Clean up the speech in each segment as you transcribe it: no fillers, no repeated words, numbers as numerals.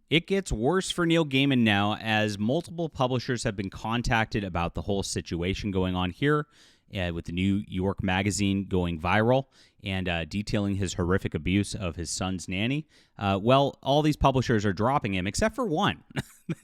It gets worse for Neil Gaiman now as multiple publishers have been contacted about the whole situation going on here with the New York Magazine going viral and detailing his horrific abuse of his son's nanny. Well, all these publishers are dropping him except for one.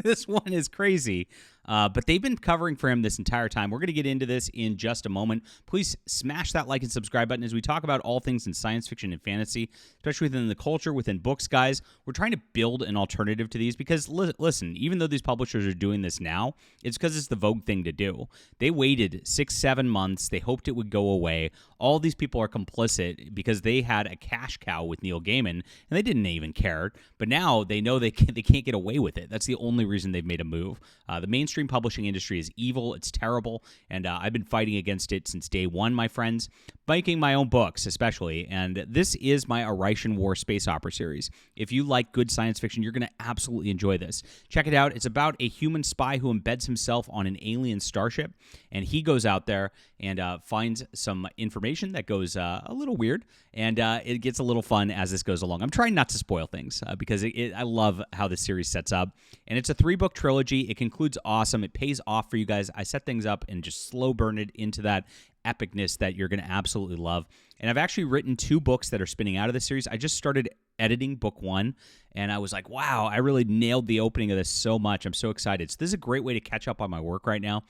This one is crazy. But they've been covering for him this entire time. We're going to get into this in just a moment. Please smash that like and subscribe button as we talk about all things in science fiction and fantasy, especially within the culture, within books, guys. We're trying to build an alternative to these because, listen, even though these publishers are doing this now, it's because it's the vogue thing to do. They waited 6-7 months. They hoped it would go away. All these people are complicit because they had a cash cow with Neil Gaiman, and they didn't even care. But now they know they can't get away with it. That's the only reason they've made a move. The mainstream publishing industry is evil. It's terrible, and I've been fighting against it since day one, my friends, making my own books especially, and this is my Arroz War space opera series. If you like good science fiction, you're going to absolutely enjoy this. Check it out. It's about a human spy who embeds himself on an alien starship, and he goes out there and finds some information that goes a little weird, and it gets a little fun as this goes along. I'm trying not to spoil things because I love how this series sets up, and it's a 3-book trilogy. It concludes awesome. It pays off for you guys. I set things up and just slow burn it into that epicness that you're going to absolutely love. And I've actually written 2 books that are spinning out of this series. I just started editing book 1, and I was like, wow, I really nailed the opening of this so much. I'm so excited. So this is a great way to catch up on my work right now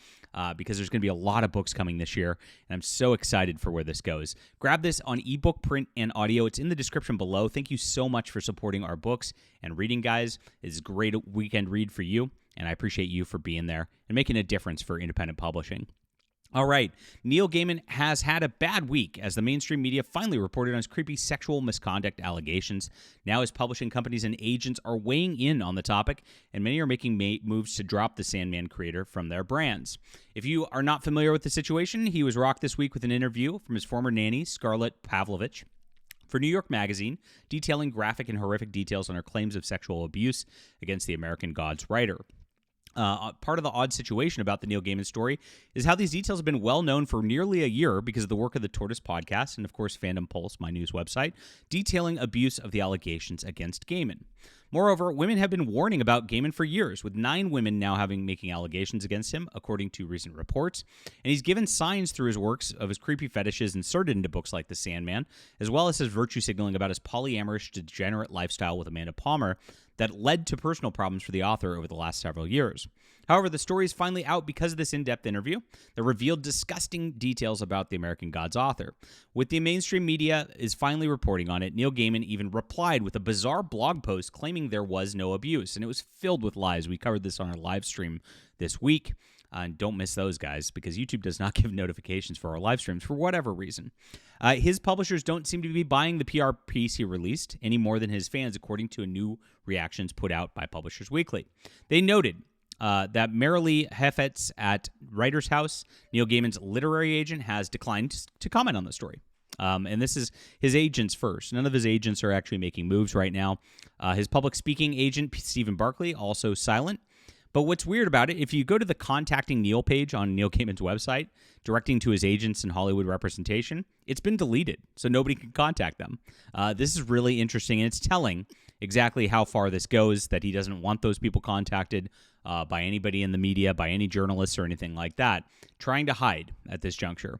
because there's going to be a lot of books coming this year, and I'm so excited for where this goes. Grab this on ebook, print, and audio. It's in the description below. Thank you so much for supporting our books and reading, guys. It's a great weekend read for you, and I appreciate you for being there and making a difference for independent publishing. All right, Neil Gaiman has had a bad week as the mainstream media finally reported on his creepy sexual misconduct allegations. Now his publishing companies and agents are weighing in on the topic, and many are making moves to drop the Sandman creator from their brands. If you are not familiar with the situation, he was rocked this week with an interview from his former nanny, Scarlett Pavlovich, for New York Magazine, detailing graphic and horrific details on her claims of sexual abuse against the American Gods writer. Part of the odd situation about the Neil Gaiman story is how these details have been well known for nearly a year because of the work of the Tortoise podcast and, of course, Fandom Pulse, my news website, detailing abuse of the allegations against Gaiman. Moreover, women have been warning about Gaiman for years, with 9 women now making allegations against him, according to recent reports. And he's given signs through his works of his creepy fetishes inserted into books like The Sandman, as well as his virtue signaling about his polyamorous, degenerate lifestyle with Amanda Palmer that led to personal problems for the author over the last several years. However, the story is finally out because of this in-depth interview that revealed disgusting details about the American Gods author. With the mainstream media is finally reporting on it, Neil Gaiman even replied with a bizarre blog post claiming there was no abuse, and it was filled with lies. We covered this on our live stream this week. And don't miss those, guys, because YouTube does not give notifications for our live streams for whatever reason. His publishers don't seem to be buying the PR piece he released any more than his fans, according to a new reactions put out by Publishers Weekly. They noted that Marilee Heffetz at Writer's House, Neil Gaiman's literary agent, has declined to comment on the story. And this is his agents first. None of his agents are actually making moves right now. His public speaking agent, Stephen Barkley, also silent. But what's weird about it, if you go to the Contacting Neil page on Neil Gaiman's website, directing to his agents and Hollywood representation, it's been deleted, so nobody can contact them. This is really interesting, and it's telling exactly how far this goes, that he doesn't want those people contacted by anybody in the media, by any journalists or anything like that, trying to hide at this juncture.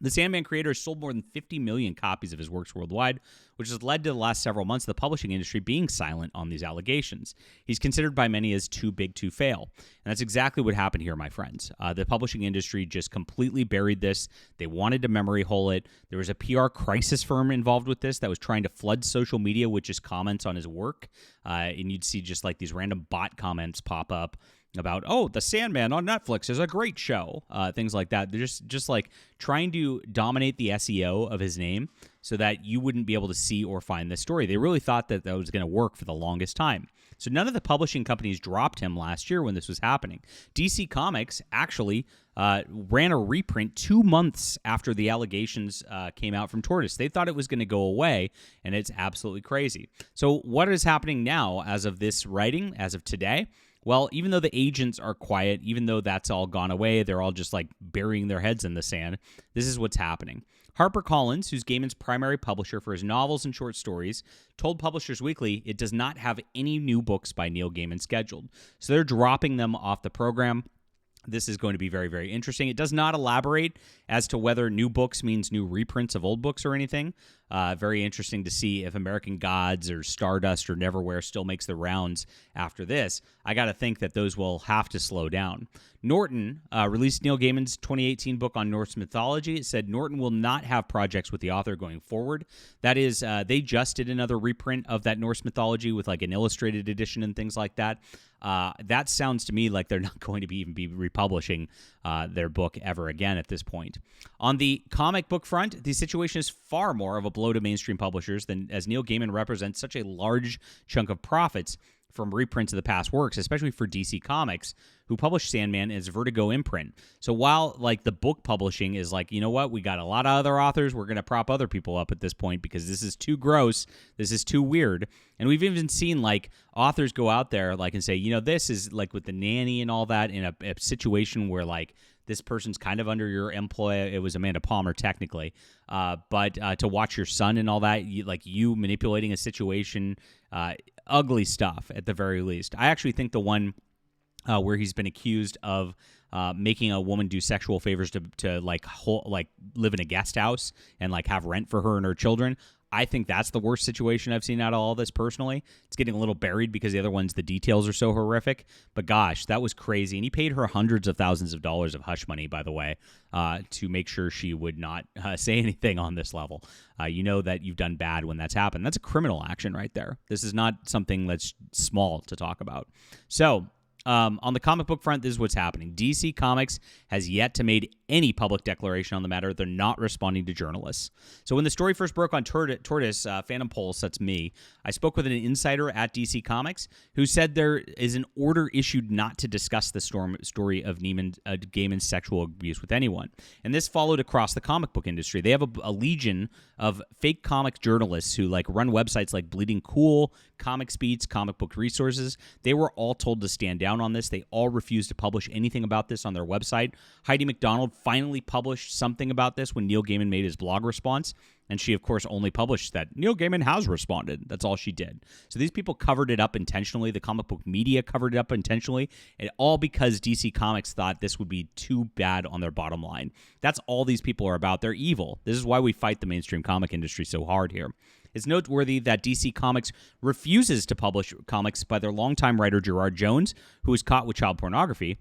The Sandman creator has sold more than 50 million copies of his works worldwide, which has led to the last several months of the publishing industry being silent on these allegations. He's considered by many as too big to fail. And that's exactly what happened here, my friends. The publishing industry just completely buried this. They wanted to memory hole it. There was a PR crisis firm involved with this that was trying to flood social media with just comments on his work. And you'd see just like these random bot comments pop up about, oh, The Sandman on Netflix is a great show, things like that. They're just like trying to dominate the SEO of his name so that you wouldn't be able to see or find this story. They really thought that was going to work for the longest time. So none of the publishing companies dropped him last year when this was happening. DC Comics actually ran a reprint 2 months after the allegations came out from Tortoise. They thought it was going to go away, and it's absolutely crazy. So what is happening now as of this writing, as of today? Well, even though the agents are quiet, even though that's all gone away, they're all just like burying their heads in the sand, this is what's happening. HarperCollins, who's Gaiman's primary publisher for his novels and short stories, told Publishers Weekly it does not have any new books by Neil Gaiman scheduled. So they're dropping them off the program. This is going to be very, very interesting. It does not elaborate as to whether new books means new reprints of old books or anything. Very interesting to see if American Gods or Stardust or Neverwhere still makes the rounds after this. I got to think that those will have to slow down. Norton released Neil Gaiman's 2018 book on Norse mythology. It said Norton will not have projects with the author going forward. That is, they just did another reprint of that Norse mythology with like an illustrated edition and things like that. That sounds to me like they're not going to even be republishing their book ever again at this point. On the comic book front, the situation is far more of a blow to mainstream publishers than as Neil Gaiman represents such a large chunk of profits from reprints of the past works, especially for DC Comics, who published Sandman as Vertigo imprint. So while like the book publishing is like, you know what, we got a lot of other authors, we're going to prop other people up at this point because this is too gross, this is too weird. And we've even seen like authors go out there like and say, you know, this is like with the nanny and all that in a situation where like this person's kind of under your employ. It was Amanda Palmer technically, but to watch your son and all that, you manipulating a situation, ugly stuff at the very least. I actually think the one where he's been accused of making a woman do sexual favors to live in a guest house and like have rent for her and her children. I think that's the worst situation I've seen out of all this personally. It's getting a little buried because the other ones, the details are so horrific. But gosh, that was crazy. And he paid her hundreds of thousands of dollars of hush money, by the way, to make sure she would not say anything on this level. You know that you've done bad when that's happened. That's a criminal action right there. This is not something that's small to talk about. So on the comic book front, this is what's happening. DC Comics has yet to make any public declaration on the matter. They're not responding to journalists. So when the story first broke on Tortoise, Phantom Pulse, that's me, I spoke with an insider at DC Comics who said there is an order issued not to discuss the story of Gaiman's sexual abuse with anyone. And this followed across the comic book industry. They have a legion of fake comic journalists who like run websites like Bleeding Cool, Comic Beats, Comic Book Resources. They were all told to stand down on this. They all refused to publish anything about this on their website. Heidi McDonald finally published something about this when Neil Gaiman made his blog response. And she, of course, only published that Neil Gaiman has responded. That's all she did. So these people covered it up intentionally. The comic book media covered it up intentionally. And all because DC Comics thought this would be too bad on their bottom line. That's all these people are about. They're evil. This is why we fight the mainstream comic industry so hard here. It's noteworthy that DC Comics refuses to publish comics by their longtime writer Gerard Jones, who was caught with child pornography.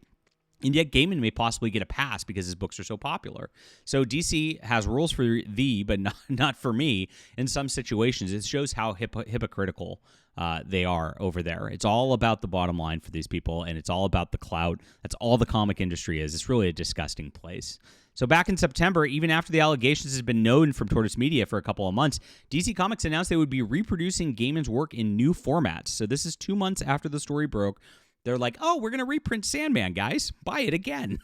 And yet Gaiman may possibly get a pass because his books are so popular. So DC has rules for thee, but not for me in some situations. It shows how hypocritical they are over there. It's all about the bottom line for these people, and it's all about the clout. That's all the comic industry is. It's really a disgusting place. So back in September, even after the allegations had been known from Tortoise Media for a couple of months, DC Comics announced they would be reproducing Gaiman's work in new formats. So this is 2 months after the story broke. They're like, oh, we're going to reprint Sandman, guys. Buy it again.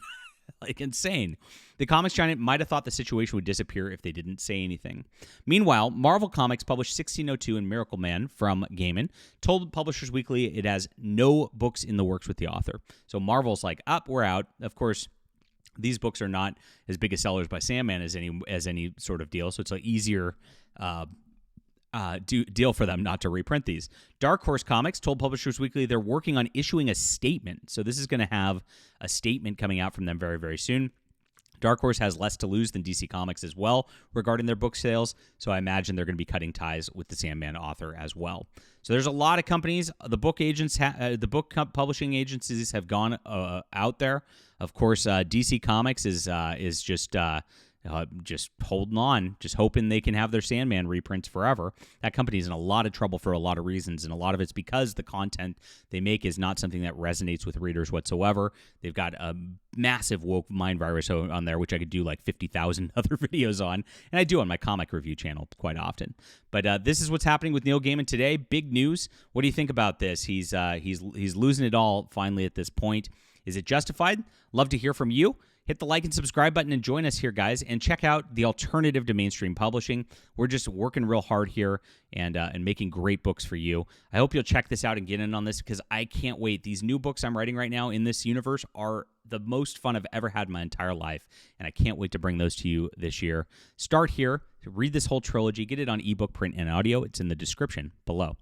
Like, insane. The comics giant might have thought the situation would disappear if they didn't say anything. Meanwhile, Marvel Comics published 1602 and Miracle Man from Gaiman, told Publishers Weekly it has no books in the works with the author. So Marvel's like, we're out. Of course, these books are not as big a sellers by Sandman as any sort of deal, so it's an easier deal for them not to reprint these. Dark Horse Comics told Publishers Weekly they're working on issuing a statement. So this is going to have a statement coming out from them very, very soon. Dark Horse has less to lose than DC Comics as well regarding their book sales, so I imagine they're going to be cutting ties with the Sandman author as well. So there's a lot of companies. The book agents, the book publishing agencies have gone out there. Of course, DC Comics is just holding on, just hoping they can have their Sandman reprints forever. That company's in a lot of trouble for a lot of reasons, and a lot of it's because the content they make is not something that resonates with readers whatsoever. They've got a massive woke mind virus on there, which I could do like 50,000 other videos on, and I do on my comic review channel quite often. But this is what's happening with Neil Gaiman today. Big news. What do you think about this? He's losing it all finally at this point. Is it justified? Love to hear from you. Hit the like and subscribe button and join us here, guys, and check out the alternative to mainstream publishing. We're just working real hard here and making great books for you. I hope you'll check this out and get in on this because I can't wait. These new books I'm writing right now in this universe are the most fun I've ever had in my entire life, and I can't wait to bring those to you this year. Start here, read this whole trilogy, get it on ebook, print, and audio. It's in the description below.